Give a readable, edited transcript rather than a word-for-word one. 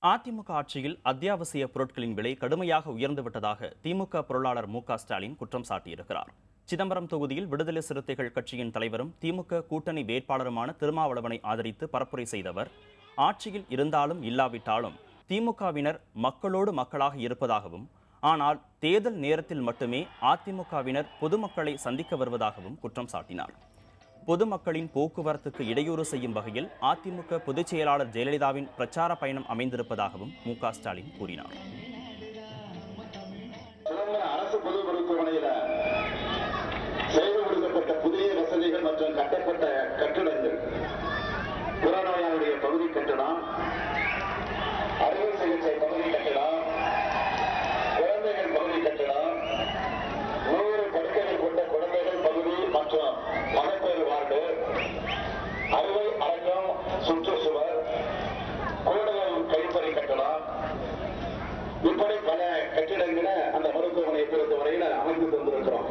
அதிமுக ஆட்சியில் அத்தியாவசிய பொருட்களின் விலை கடுமையாக உயர்ந்துவிட்டதாக திமுக பொருளாளர் மு.க.ஸ்டாலின் குற்றம் சாட்டியிருக்கிறார். சிதம்பரம் தொகுதியில் விடுதலை சிறுத்தைகள் கட்சியின் தலைவரும் திமுக கூட்டணி வேட்பாளருமான திருமாவளவனை ஆதரித்து பரப்புரை செய்தவர், ஆட்சியில் இருந்தாலும் இல்லாவிட்டாலும் திமுகவினர் மக்களோடு மக்களாக இருப்பதாகவும், ஆனால் தேர்தல் நேரத்தில் மட்டுமே அதிமுகவினர் பொதுமக்களை சந்திக்க வருவதாகவும் குற்றம் சாட்டினார். பொதுமக்களின் போக்குவரத்துக்கு இடையூறு செய்யும் வகையில் அதிமுக பொதுச் செயலாளர் ஜெயலலிதாவின் பிரச்சார பயணம் அமைந்திருப்பதாகவும் மு.க.ஸ்டாலின் கூறினார். அரசு பொது மருத்துவமனையில் செய்து கொடுக்கப்பட்ட புதிய வசதிகள் மற்றும் கட்டப்பட்ட கட்டிடங்கள், புறநோயாளுடைய பகுதி கட்டடம், அறுவை சிகிச்சை பகுதி கட்டடம், குழந்தைகள் பகுதி கட்டடம், 100 படுக்கைகள் கொண்ட குழந்தைகள் பகுதி மற்றும் மகப்பேறு வார்டு, அறுவை அடக்கம் சுற்றுச்சுவர், கூடுதல் கழிப்பறை கட்டடம், இப்படி பல கட்டிடங்களை அந்த மருத்துவமனையை பொறுத்தவரையில் அமைத்து தந்திருக்கிறோம்.